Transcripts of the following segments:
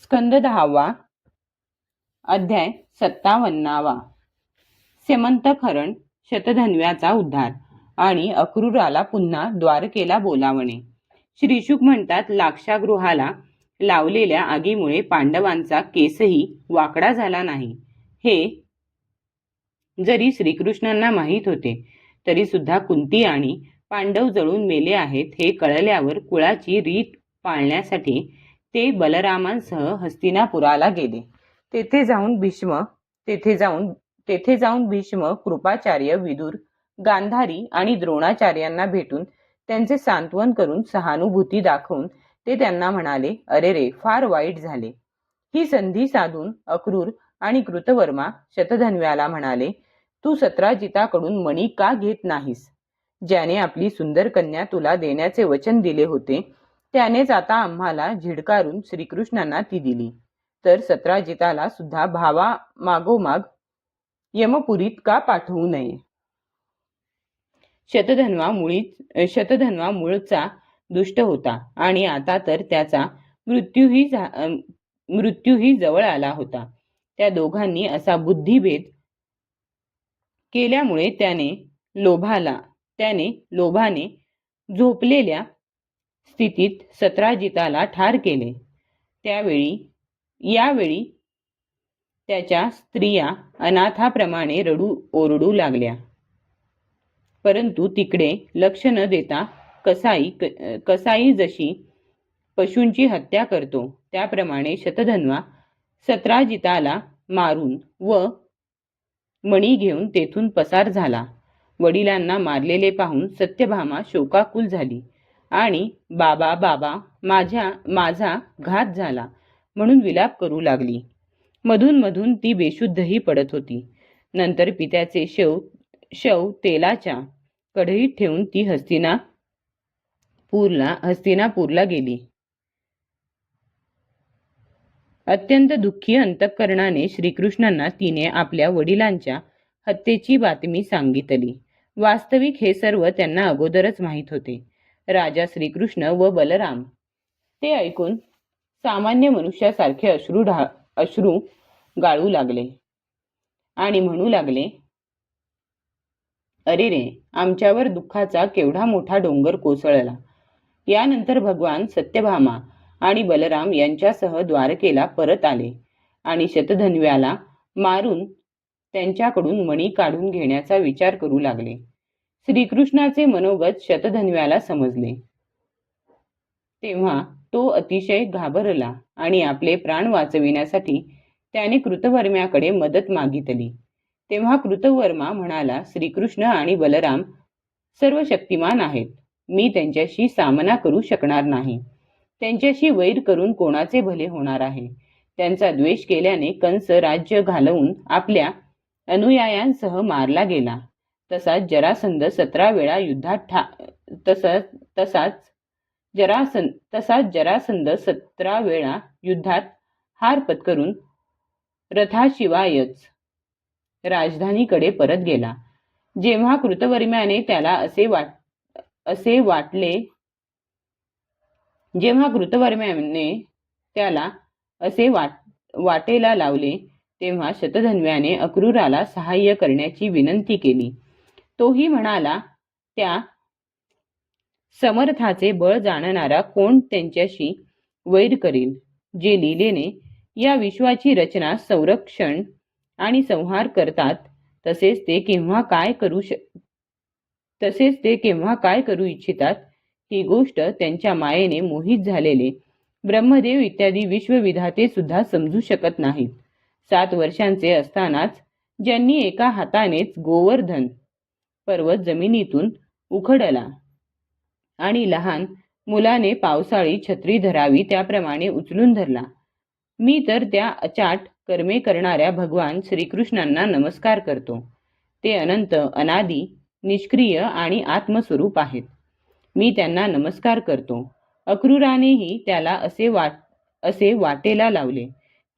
स्कंद 10वा अध्याय 57वा स्यमंतक शतधन्व्याचा उद्धार आणि अक्रूराला पुन्हा द्वारकेला बोलावणे. श्रीशुक म्हणतात, लाक्षागृहाला लावलेल्या आगीमुळे पांडवांचा केसही वाकडा झाला नाही. हे जरी श्रीकृष्णांना माहीत होते तरी सुद्धा कुंती आणि पांडव जळून मेले आहेत हे कळल्यावर कुळाची रीत पाळण्यासाठी ते बलरामांसह हस्तिनापुराला गेले. तेथे जाऊन भीष्म, कृपाचार्य, विदुर, गांधारी आणि द्रोणाचार्यांना भेटून त्यांचे सांत्वन करून सहानुभूती दाखवून ते त्यांना म्हणाले, अरे रे, फार वाईट झाले. ही संधी साधून अक्रूर आणि कृतवर्मा शतधन्व्याला म्हणाले, तू सत्राजिताकडून मणी का घेत नाहीस? ज्याने आपली सुंदर कन्या तुला देण्याचे वचन दिले होते त्यानेच आता आम्हाला झिडकारून श्रीकृष्णांना ती दिली, तर सत्राजिताला सुद्धा भावा मागोमाग यमपुरीत का पाठवू नये? शतधन्वा मूळचा दुष्ट होता आणि आता तर त्याचा मृत्यूही जवळ आला होता. त्या दोघांनी असा बुद्धिभेद केल्यामुळे त्याने लोभाने झोपलेल्या स्थितीत सत्राजिताला ठार केले. यावेळी त्याच्या स्त्रिया अनाथाप्रमाणे रडू ओरडू लागल्या. परंतु तिकडे लक्ष न देता कसाई जशी पशूंची हत्या करतो त्याप्रमाणे शतधन्वा सत्राजिताला मारून व मणी घेऊन तेथून पसार झाला. वडिलांना मारलेले पाहून सत्यभामा शोकाकुल झाली आणि बाबा माझा घात झाला म्हणून विलाप करू लागली. मधून मधून ती बेशुद्धही पडत होती. नंतर पित्याचे शव तेलाच्या कढईत ठेवून ती हस्तिनापूरला गेली. अत्यंत दुःखी अंतःकरणाने श्रीकृष्णांना तिने आपल्या वडिलांच्या हत्येची बातमी सांगितली. वास्तविक हे सर्व त्यांना अगोदरच माहीत होते. राजा श्रीकृष्ण व बलराम ते ऐकून सामान्य मनुष्यासारखे अश्रू गाळू लागले आणि म्हणू लागले, अरे रे, आमच्यावर दुःखाचा केवढा मोठा डोंगर कोसळला. यानंतर भगवान सत्यभामा आणि बलराम यांच्यासह द्वारकेला परत आले आणि शतधन्व्याला मारून त्यांच्याकडून मणी काढून घेण्याचा विचार करू लागले. श्रीकृष्णाचे मनोगत शतधन्व्याला समजले तेव्हा तो अतिशय घाबरला आणि आपले प्राण वाचविण्यासाठी त्याने कृतवर्म्याकडे मदत मागितली. तेव्हा कृतवर्मा म्हणाला, श्रीकृष्ण आणि बलराम सर्व शक्तिमान आहेत. मी त्यांच्याशी सामना करू शकणार नाही. त्यांच्याशी वैर करून कोणाचे भले होणार आहे? त्यांचा द्वेष केल्याने कंस राज्य घालवून आपल्या अनुयायांसह मारला गेला. तसाच जरासंध 17 वेळा युद्धात हार पत्करून रथाशिवायच राजधानीकडे परत गेला. जेव्हा कृतवर्म्याने त्याला असे वाटेला लावले तेव्हा शतधन्व्याने अक्रूराला सहाय्य करण्याची विनंती केली. तोही म्हणाला, त्या समर्थाचे बळ जाणणारा कोण त्यांच्याशी वैर करेल? जे लीलेने या विश्वाची रचना, संरक्षण आणि संहार करतात, तसेच ते केव्हा काय करू इच्छितात ही गोष्ट त्यांच्या मायेने मोहित झालेले ब्रह्मदेव इत्यादी विश्वविधाते सुद्धा समजू शकत नाहीत. 7 वर्षांचे असतानाच ज्यांनी एका हातानेच गोवर्धन पर्वत जमिनीतून उखडला आणि लहान मुलाने पावसाळी छत्री धरावी त्याप्रमाणे उचलून धरला, मी तर त्या अचाट कर्मे करणाऱ्या भगवान श्रीकृष्णांना नमस्कार करतो. ते अनंत, अनादी, निष्क्रिय आणि आत्मस्वरूप आहेत. मी त्यांना नमस्कार करतो. अक्रूरानेही त्याला असे वाटेला लावले.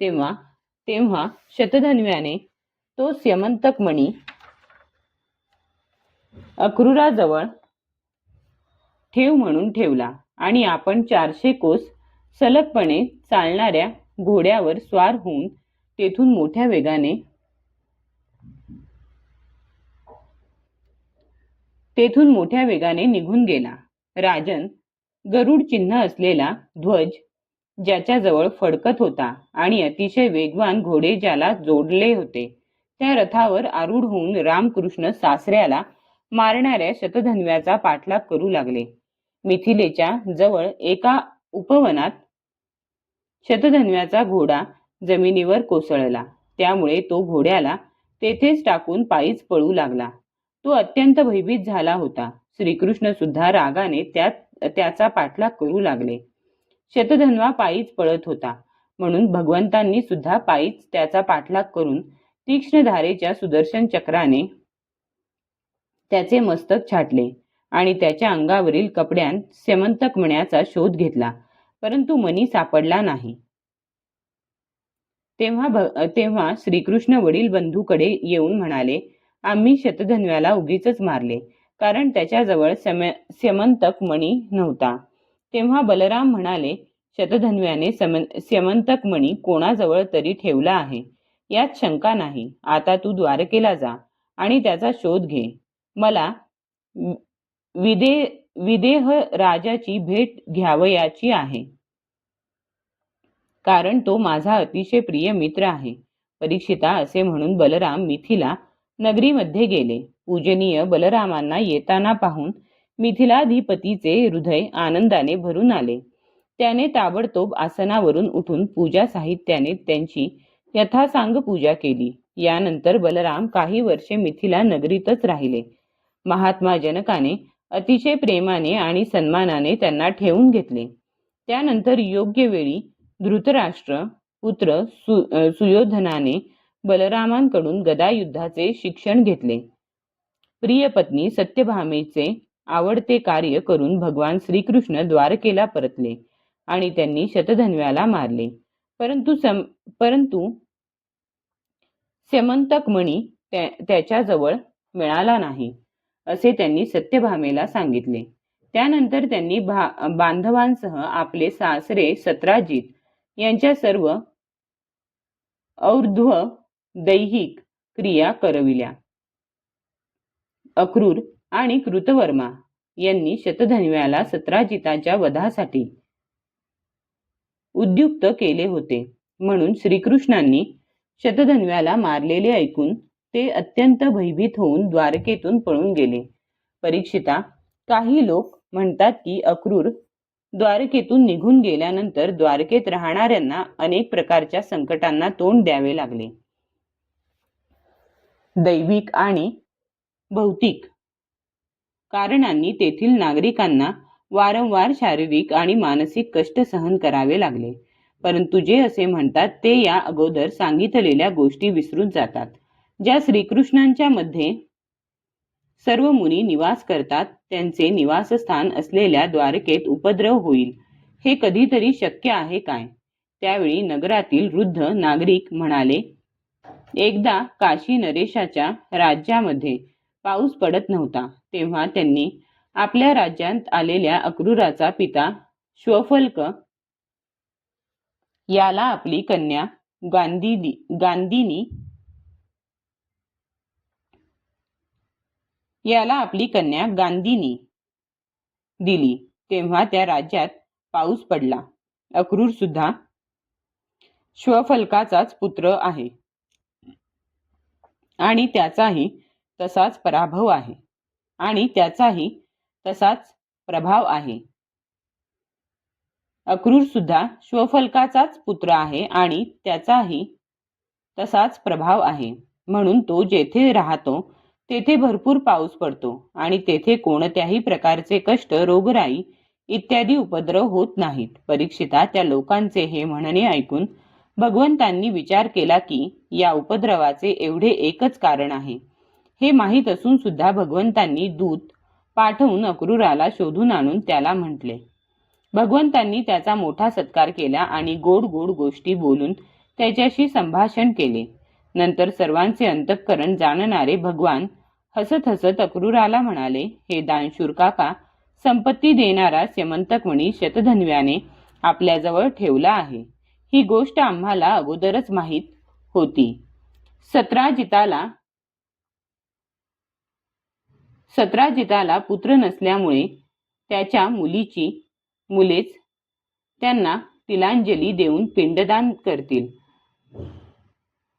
तेव्हा शतधन्व्याने तो स्यमंतक मणी अक्रूराजवळ ठेव म्हणून ठेवला आणि आपण 400 कोस सलगपणे चालणाऱ्या घोड्यावर स्वार होऊन तेथून मोठ्या वेगाने निघून गेला. राजन गरुड चिन्ह असलेला ध्वज ज्याच्याजवळ फडकत होता आणि अतिशय वेगवान घोडे ज्याला जोडले होते, त्या रथावर आरूढ होऊन रामकृष्ण सासऱ्याला मारणाऱ्या शतधन्व्याचा पाठलाग करू लागले. मिथिलेच्या जवळ एका उपवनात शतधन्व्याचा घोडा जमिनीवर कोसळला. त्यामुळे तो घोड्याला तेथेच टाकून पायीच पळू लागला. तो अत्यंत भयभीत झाला होता. श्रीकृष्ण सुद्धा रागाने त्याचा पाठलाग करू लागले. शतधन्वा पायीच पळत होता, म्हणून भगवंतांनी सुद्धा पायीच त्याचा पाठलाग करून तीक्ष्ण धारेच्या सुदर्शन चक्राने त्याचे मस्तक छाटले आणि त्याच्या अंगावरील कपड्यांत स्यमंतक मण्याचा शोध घेतला, परंतु मणी सापडला नाही. तेव्हा श्रीकृष्ण वडील बंधूकडे येऊन म्हणाले, आम्ही शतधन्व्याला उगीचच मारले, कारण त्याच्याजवळ स्यमंतक मणी नव्हता. तेव्हा बलराम म्हणाले, शतधन्व्याने स्यमंतक मणी कोणाजवळ तरी ठेवला आहे, यात शंका नाही. आता तू द्वारकेला जा आणि त्याचा शोध घे. मला विदेह राजाची भेट घ्यावयाची आहे, कारण तो माझा अतिशय प्रिय मित्र आहे. परीक्षिता, असे म्हणून बलराम मिथिला नगरीमध्ये गेले. पूजनीय बलरामांना येताना पाहून मिथिलाधिपतीचे हृदय आनंदाने भरून आले. त्याने ताबडतोब आसनावरून उठून पूजा साहित्याने त्यांची यथासांग पूजा केली. यानंतर बलराम काही वर्षे मिथिला नगरीतच राहिले. महात्मा जनकाने अतिशय प्रेमाने आणि सन्मानाने त्यांना ठेवून घेतले. त्यानंतर योग्य वेळी धृतराष्ट्र पुत्र सुयोधनाने बलरामांकडून गदायुद्धाचे शिक्षण घेतले. प्रिय पत्नी सत्यभामेचे आवडते कार्य करून भगवान श्रीकृष्ण द्वारकेला परतले आणि त्यांनी शतधन्व्याला मारले, परंतु स्यमंतक मणी त्याच्याजवळ मिळाला नाही, असे त्यांनी सत्यभामेला सांगितले. त्यानंतर त्यांनी बांधवांसह आपले सासरे सत्राजित यांच्या सर्व और्ध्व दैहिक क्रिया करविल्या. अक्रूर आणि कृतवर्मा यांनी शतधन्व्याला सत्राजिताच्या वधासाठी उद्युक्त केले होते, म्हणून श्रीकृष्णांनी शतधन्व्याला मारलेले ऐकून ते अत्यंत भयभीत होऊन द्वारकेतून पळून गेले. परीक्षिता, काही लोक म्हणतात की अक्रूर द्वारकेतून निघून गेल्यानंतर द्वारकेत राहणाऱ्यांना अनेक प्रकारच्या संकटांना तोंड द्यावे लागले. दैविक आणि भौतिक कारणांनी तेथील नागरिकांना वारंवार शारीरिक आणि मानसिक कष्ट सहन करावे लागले. परंतु जे असे म्हणतात ते या अगोदर सांगितलेल्या गोष्टी विसरून जातात, ज्या श्रीकृष्णांच्या मध्ये सर्व मुनी निवास करतात, त्यांचे निवासस्थान असलेल्या द्वारकेत उपद्रव होईल, हे कधीतरी शक्य आहे काय? त्यावेळी नगरातील वृद्ध नागरिक म्हणाले, एकदा काशी नरेशाच्या राज्यामध्ये पाऊस पडत नव्हता. तेव्हा त्यांनी आपल्या राज्यात आलेल्या अक्रूराचा पिता श्वफल्क याला आपली कन्या गांदिनी दिली. तेव्हा त्या राज्यात पाऊस पडला. अक्रूर सुद्धा श्वफल्काचाच पुत्र आहे आणि त्याचाही तसाच प्रभाव आहे. अक्रूर सुद्धा श्वफल्काचाच पुत्र आहे आणि त्याचाही तसाच प्रभाव आहे. म्हणून तो जेथे राहतो तेथे भरपूर पाऊस पडतो आणि तेथे कोणत्याही प्रकारचे कष्ट, रोगराई इत्यादी उपद्रव होत नाहीत. परीक्षिता, त्या लोकांचे हे म्हणणे ऐकून भगवंतांनी विचार केला की या उपद्रवाचे एवढे एकच कारण आहे. हे माहीत असून सुद्धा भगवंतांनी दूत पाठवून अक्रूराला शोधून आणून त्याला म्हटले. भगवंतांनी त्याचा मोठा सत्कार केला आणि गोड गोड गोष्टी बोलून त्याच्याशी संभाषण केले. नंतर सर्वांचे अंतःकरण जाणणारे भगवान हसत हसत अक्रूराला म्हणाले, हे दानशूर काका, संपत्ती देणारा स्यमंतक मणी शतधन्व्याने आपल्याजवळ ठेवला आहे. ही गोष्ट आम्हाला अगोदरच माहीत होती. सत्राजिताला पुत्र नसल्यामुळे त्याच्या मुलेच त्यांना तिलांजली देऊन पिंडदान करतील,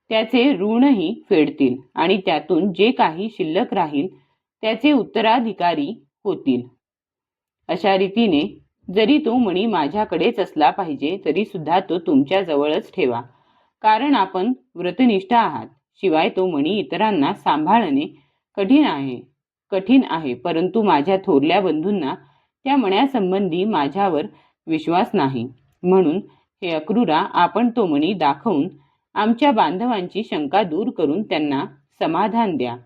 त्याचे ऋणही फेडतील आणि त्यातून जे काही शिल्लक राहील त्याचे उत्तराधिकारी होतील. अशा रीतीने जरी तो मणी माझ्याकडेच असला पाहिजे तरी सुद्धा तो तुमच्या जवळच ठेवा, कारण आपण व्रतनिष्ठ आहात. शिवाय तो मणी इतरांना सांभाळणे कठीण आहे, परंतु माझ्या थोरल्या बंधूंना त्या मण्यासंबंधी माझ्यावर विश्वास नाही. म्हणून हे अक्रूरा, आपण तो मणी दाखवून आमच्या बांधवांची शंका दूर करून त्यांना समाधान द्या.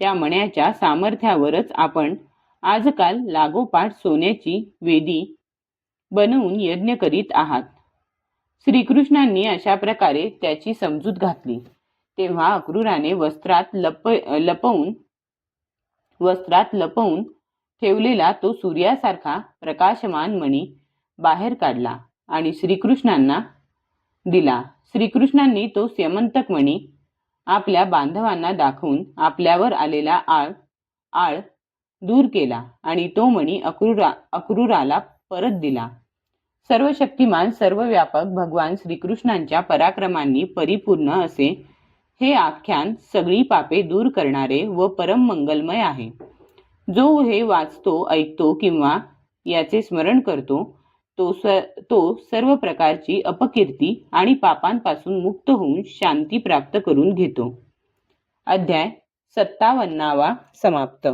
त्या मण्याच्या सामर्थ्यावरच आपण आजकाल लागोपाठ सोन्याची वेदी बनवून यज्ञ करीत आहात. श्रीकृष्णांनी अशा प्रकारे त्याची समजूत घातली. तेव्हा अक्रूराने वस्त्रात लपवून ठेवलेला तो सूर्यासारखा प्रकाशमान मणी बाहेर काढला आणि श्रीकृष्णांना दिला. श्रीकृष्णांनी तो स्यमंतक मणी आपल्या बांधवांना दाखवून आपल्यावर आलेला आळ दूर केला आणि तो मणी अक्रूराला परत दिला. सर्व शक्तिमान, सर्वव्यापक भगवान श्रीकृष्णांच्या पराक्रमांनी परिपूर्ण असे हे आख्यान सगळी पापे दूर करणारे व परम मंगलमय आहे. जो हे वाचतो, ऐकतो किंवा याचे स्मरण करतो तो सर्व प्रकारची अपकीर्ती आणि पापांपासून मुक्त होऊन शांती प्राप्त करून घेतो. अध्याय 57 समाप्त.